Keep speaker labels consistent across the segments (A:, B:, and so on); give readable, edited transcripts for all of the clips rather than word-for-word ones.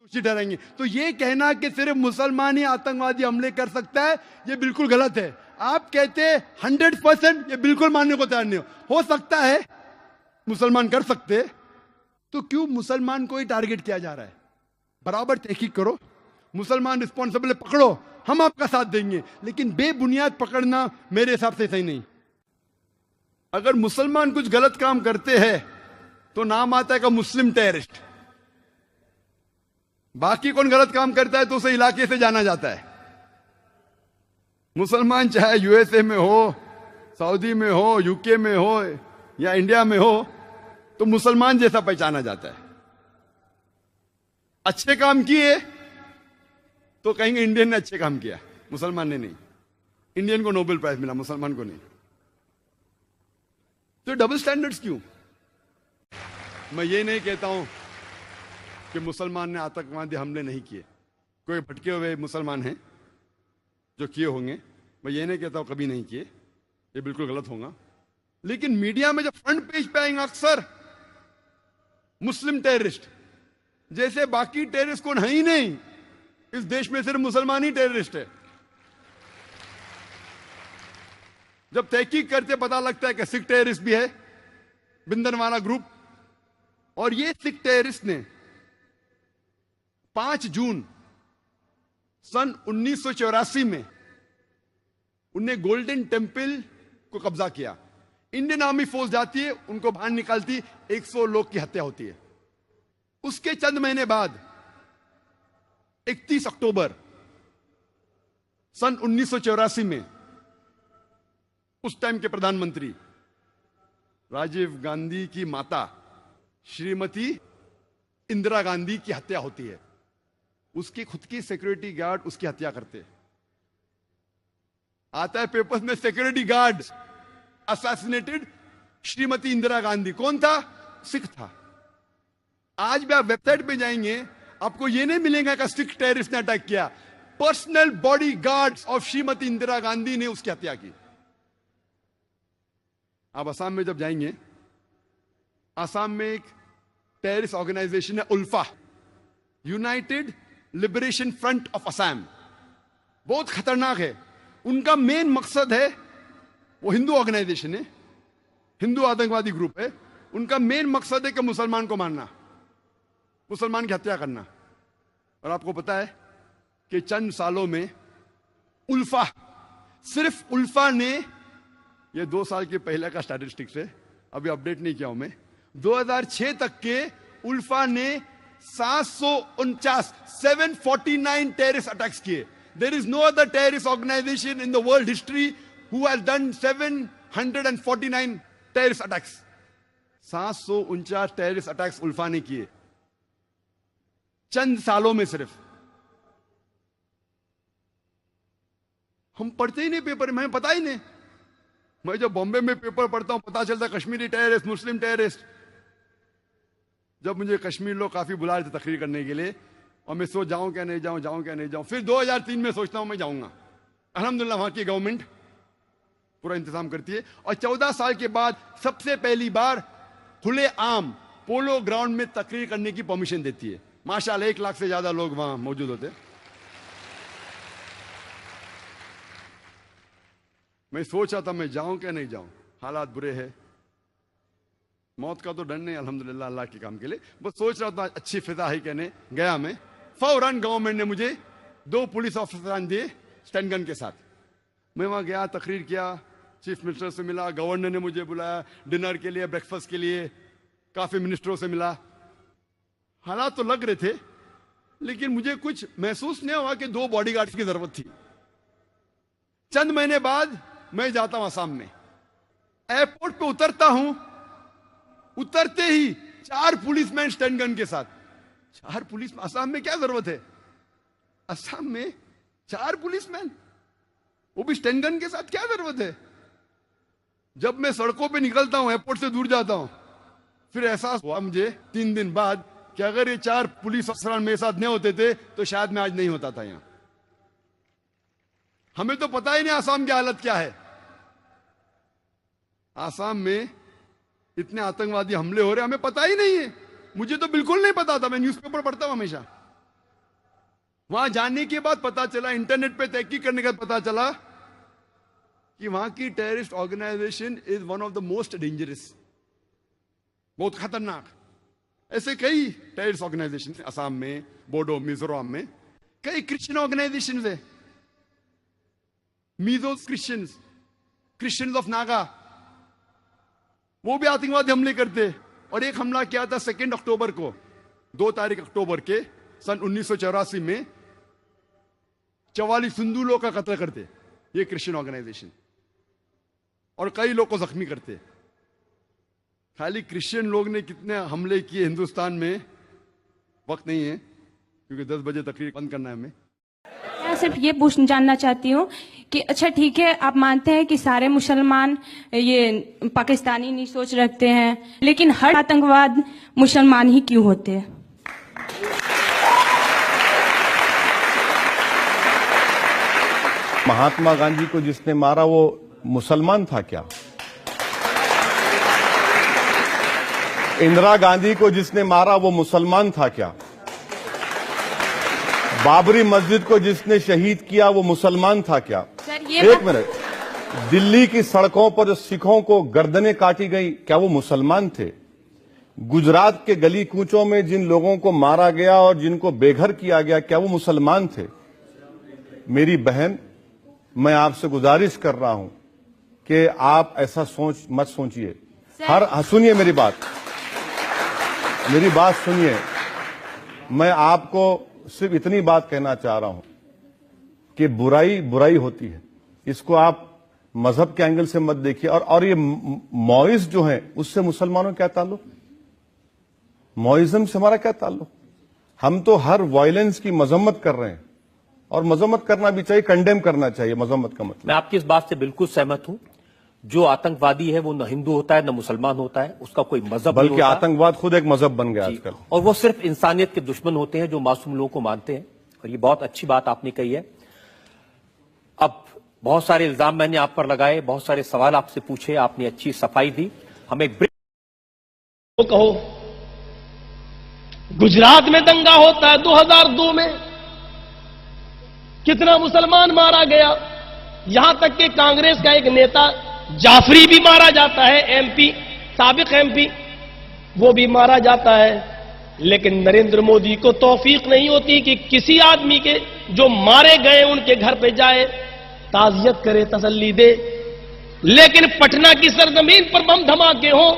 A: दोषी ठहराएंगे। तो ये कहना कि सिर्फ मुसलमान ही आतंकवादी हमले कर सकता है, ये बिल्कुल गलत है। आप कहते हैं 100%, ये बिल्कुल मानने को तैयार नहीं हो सकता है मुसलमान कर सकते, तो क्यों मुसलमान को ही टारगेट किया जा रहा है? बराबर तहकीक करो, मुसलमान रिस्पॉन्सिबल पकड़ो, हम आपका साथ देंगे, लेकिन बेबुनियाद पकड़ना मेरे हिसाब से सही नहीं। अगर मुसलमान कुछ गलत काम करते हैं तो नाम आता है का मुस्लिम टेररिस्ट। बाकी कौन गलत काम करता है तो उसे इलाके से जाना जाता है। मुसलमान चाहे यूएसए में हो, सऊदी में हो, यूके में हो या इंडिया में हो, तो मुसलमान जैसा पहचाना जाता है। अच्छे काम किए तो कहेंगे इंडियन ने अच्छे काम किया, मुसलमान ने नहीं। इंडियन को नोबेल प्राइज मिला, मुसलमान को नहीं। तो डबल स्टैंडर्ड्स क्यों? मैं ये नहीं कहता हूं कि मुसलमान ने आतंकवादी हमले नहीं किए, कोई भटके हुए मुसलमान हैं जो किए होंगे, मैं ये नहीं कहता हूं कभी नहीं किए, ये बिल्कुल गलत होगा। लेकिन मीडिया में जब फ्रंट पेज पे आएंगे अक्सर मुस्लिम टेररिस्ट, जैसे बाकी टेररिस्ट कौन है ही नहीं, इस देश में सिर्फ मुसलमान ही टेररिस्ट है। जब तहकीक करते पता लगता है कि सिख टेररिस्ट भी है, बिंदनवाला ग्रुप, और ये सिख टेररिस्ट ने 5 जून सन 1984 में उन्हें गोल्डन टेम्पल को कब्जा किया। इंडियन आर्मी फोर्स जाती है, उनको बाहर निकालती, 100 लोग की हत्या होती है। उसके चंद महीने बाद 31 अक्टूबर सन 1984 में उस टाइम के प्रधानमंत्री राजीव गांधी की माता श्रीमती इंदिरा गांधी की हत्या होती है। उसकी खुद की सिक्योरिटी गार्ड उसकी हत्या करते। आता है पेपर्स में security guard assassinated Shrimati Indira Gandhi. कौन था? सिख था। आज भी आप वेबसाइट पे जाएंगे, आपको यह नहीं मिलेगा कि सिख टेररिस्ट ने अटैक किया। Personal body guards of Shrimati Indira Gandhi ने उसकी हत्या की। आप असम में जब जाएंगे, असम में एक टेररिस्ट ऑर्गेनाइजेशन है ULFA, United Liberation Front of Assam, बहुत खतरनाक है। उनका मेन मकसद है, वो हिंदू ऑर्गेनाइजेशन है, हिंदू आतंकवादी ग्रुप है, उनका मेन मकसद है कि मुसलमान को मारना, मुसलमान की हत्या करना। और आपको पता है कि चंद सालों में उल्फा, सिर्फ उल्फा ने, ये 2 साल के पहले का स्टैटिस्टिक्स है, अभी अपडेट नहीं किया हूं मैं, 2006 तक के उल्फा ने 749 टेररिस्ट अटैक्स किए। There is no other terrorist organization in the world history who has done 749 terrorist attacks. 749 terrorist attacks ULFA ने किए चंद सालों में सिर्फ। हम पढ़ते ही नहीं पेपर में, हमें पता ही नहीं। मैं जब बॉम्बे में पेपर पढ़ता हूं, पता चलता कश्मीरी टेररिस्ट, मुस्लिम टेररिस्ट। जब मुझे कश्मीर लोग काफी बुला रहे थे तकरीर करने के लिए, और मैं सोच जाऊं क्या नहीं जाऊं, जाऊं क्या नहीं जाऊं, फिर 2003 में सोचता हूं मैं जाऊंगा। अल्हम्दुलिल्लाह वहां की गवर्नमेंट पूरा इंतजाम करती है, और 14 साल के बाद सबसे पहली बार खुले आम पोलो ग्राउंड में तकरीर करने की परमिशन देती है। माशाल्लाह 1 लाख से ज्यादा लोग वहां मौजूद होते। मैं सोच रहा था मैं जाऊं क्या नहीं जाऊं, हालात बुरे हैं। मौत का तो डर नहीं, अल्हम्दुलिल्लाह अल्लाह के काम के लिए, बस सोच रहा था अच्छी फिजा है कहने गया मैं। फौरन गवर्नमेंट ने मुझे 2 पुलिस ऑफिसर दिए स्टैंड गन के साथ। मैं वहां गया, तकरीर किया, चीफ मिनिस्टर से मिला, गवर्नर ने मुझे बुलाया डिनर के लिए, ब्रेकफास्ट के लिए, काफी मिनिस्टरों से मिला। हालात तो लग रहे थे, लेकिन मुझे कुछ महसूस नहीं हुआ कि 2 बॉडीगार्ड्स की जरूरत थी। चंद महीने बाद मैं जाता हूं असम में, एयरपोर्ट पे उतरता हूं, उतरते ही 4 पुलिसमैन स्टैंड गन के साथ। 4 पुलिस, असम में क्या जरूरत है? असम में 4 पुलिसमैन, वो भी स्टैंड गन के साथ, क्या जरूरत है? जब मैं सड़कों पे निकलता हूं, एयरपोर्ट से दूर जाता हूं, फिर एहसास हुआ मुझे 3 दिन बाद कि अगर ये 4 पुलिस अफसर मेरे साथ नहीं होते थे तो शायद मैं आज नहीं होता था यहां। हमें तो पता ही नहीं आसाम की हालत क्या है। आसाम में इतने आतंकवादी हमले हो रहे, हमें पता ही नहीं है। मुझे तो बिल्कुल नहीं पता था, मैं न्यूज़पेपर पढ़ता हूं हमेशा। वहां जाने के बाद पता चला, इंटरनेट पे तहकीक करने के बाद पता चला कि वहां की terrorist organization is one of the most dangerous, बहुत खतरनाक। ऐसे कई टेररिस्ट ऑर्गेनाइजेशन, असम में, बोडो, मिजोरम में कई क्रिश्चियन ऑर्गेनाइजेशन है, मीजो क्रिश्चियंस ऑफ नागा, वो भी आतंकवादी हमले करते। और एक हमला किया था 2 अक्टूबर को, 2 तारीख अक्टूबर के सन 1984 में 44 हिंदू लोग का कत्ल करते ये क्रिश्चियन ऑर्गेनाइजेशन, और कई लोग को जख्मी करते। खाली क्रिश्चियन लोग ने कितने हमले किए हिंदुस्तान में वक्त नहीं है, क्योंकि 10 बजे तकरीर बंद करना है हमें।
B: मैं सिर्फ ये जानना चाहती हूँ कि अच्छा ठीक है, आप मानते हैं कि सारे मुसलमान ये पाकिस्तानी नहीं सोच रखते हैं, लेकिन हर आतंकवाद मुसलमान ही क्यों होते हैं?
C: महात्मा गांधी को जिसने मारा वो मुसलमान था क्या? इंदिरा गांधी को जिसने मारा वो मुसलमान था क्या? बाबरी मस्जिद को जिसने शहीद किया वो मुसलमान था क्या? एक मिनट, दिल्ली की सड़कों पर जो सिखों को गर्दनें काटी गई, क्या वो मुसलमान थे? गुजरात के गली कूचों में जिन लोगों को मारा गया और जिनको बेघर किया गया, क्या वो मुसलमान थे? मेरी बहन, मैं आपसे गुजारिश कर रहा हूं कि आप ऐसा मत सोचिए। सुनिए मेरी बात सुनिए। मैं आपको सिर्फ इतनी बात कहना चाह रहा हूं कि बुराई बुराई होती है, इसको आप मजहब के एंगल से मत देखिए। और ये मौइज जो है उससे मुसलमानों का क्या ताल्लुक? मौइज्म से हमारा क्या ताल्लुक? हम तो हर वायलेंस की मजम्मत कर रहे हैं, और मजम्मत करना भी चाहिए, कंडेम करना चाहिए। मजम्मत का मतलब,
D: मैं आपकी इस बात से बिल्कुल सहमत हूं। जो आतंकवादी है वो न हिंदू होता है न मुसलमान होता है, उसका कोई मजहब नहीं होता।
C: बल्कि आतंकवाद खुद एक मजहब बन गया आजकल,
D: और वो सिर्फ इंसानियत के दुश्मन होते हैं जो मासूम लोगों को मानते हैं। और ये बहुत अच्छी बात आपने कही है। अब बहुत सारे इल्जाम मैंने आप पर लगाए, बहुत सारे सवाल आपसे पूछे, आपने अच्छी सफाई दी। हम एक
E: तो कहो गुजरात में दंगा होता है 2002 में, कितना मुसलमान मारा गया, यहां तक कि कांग्रेस का एक नेता जाफरी भी मारा जाता है, एमपी, साबिक एमपी, वो भी मारा जाता है। लेकिन नरेंद्र मोदी को तौफीक नहीं होती कि किसी आदमी के जो मारे गए उनके घर पे जाए, ताजियत करे, तसल्ली दे। लेकिन पटना की सरजमीन पर बम धमाके हों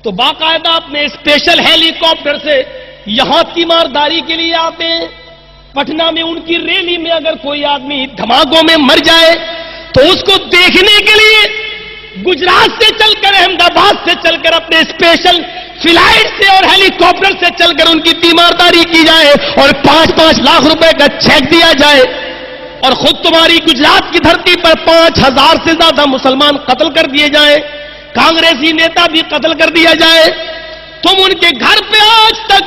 E: तो बाकायदा अपने स्पेशल हेलीकॉप्टर से यहां तीमारदारी के लिए आते हैं। पटना में उनकी रैली में अगर कोई आदमी धमाकों में मर जाए तो उसको देखने के लिए गुजरात से चलकर, अहमदाबाद से चलकर, अपने स्पेशल फ्लाइट से और हेलीकॉप्टर से चलकर उनकी तीमारदारी की जाए और 5-5 लाख रुपए का चेक दिया जाए। और खुद तुम्हारी गुजरात की धरती पर 5000 से ज्यादा मुसलमान कत्ल कर दिए जाए, कांग्रेसी नेता भी कत्ल कर दिया जाए। तुम उनके घर पे आज तक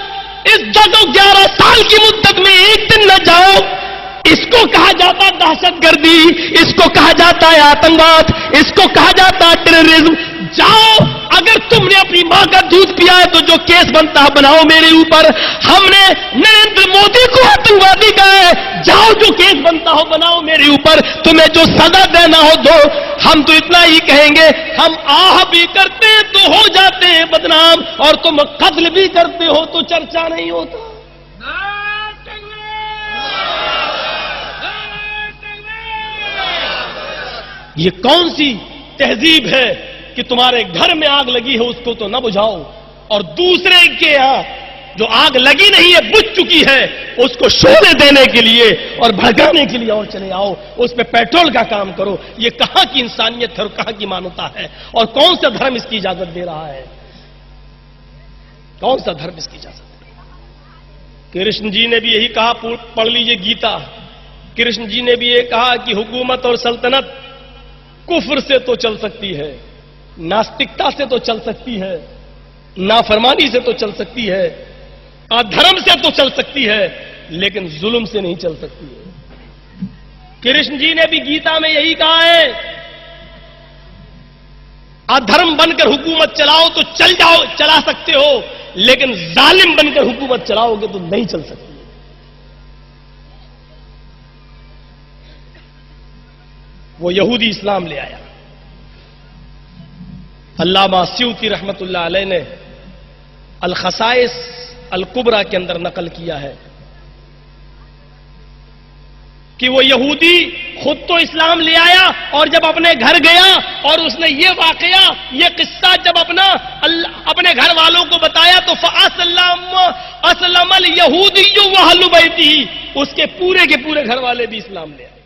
E: इस 10-11 साल की मुद्दत में एक दिन न जाओ, इसको कहा जाता है दहशतगर्दी, इसको कहा जाता है आतंकवाद, इसको कहा जाता है टेररिज्म। जाओ, अगर तुमने अपनी मां का दूध पिया है तो जो केस बनता है बनाओ मेरे ऊपर। हमने नरेंद्र मोदी को आतंकवादी कहा है, जाओ जो केस बनता हो बनाओ मेरे ऊपर, तुम्हें जो सजा देना हो दो। हम तो इतना ही कहेंगे, हम आह भी करते हैं तो हो जाते हैं बदनाम, और तुम कत्ल भी करते हो तो चर्चा नहीं होता। ये कौन सी तहजीब है कि तुम्हारे घर में आग लगी है उसको तो न बुझाओ, और दूसरे के यहां जो आग लगी नहीं है, बुझ चुकी है, उसको शोले देने के लिए और भड़काने के लिए और चले आओ, उस पे पेट्रोल का काम करो। ये कहां की इंसानियत है और कहां की मानवता है, और कौन सा धर्म इसकी इजाजत दे रहा है? कौन सा धर्म इसकी इजाजत दे रहा है? कृष्ण जी ने भी यही कहा, पढ़ लीजिए गीता। कृष्ण जी ने भी ये कहा कि हुकूमत और सल्तनत कुफ्र से तो चल सकती है, नास्तिकता से तो चल सकती है, नाफरमानी से तो चल सकती है, अधर्म से तो चल सकती है, लेकिन जुल्म से नहीं चल सकती है। कृष्ण जी ने भी गीता में यही कहा है, अधर्म बनकर हुकूमत चलाओ तो चला सकते हो, लेकिन जालिम बनकर हुकूमत चलाओगे तो नहीं चल सकती। वो यहूदी इस्लाम ले आया। अल्लामा स्यूती रहमतुल्लाह अलैह ने अल खसाइस अल कुबरा के अंदर नकल किया है कि वो यहूदी खुद तो इस्लाम ले आया और जब अपने घर गया और उसने ये वाकया, ये किस्सा जब अपने घर वालों को बताया तो असलमल यहूदी वहलु बैती, उसके पूरे के पूरे घर वाले भी इस्लाम ले आए।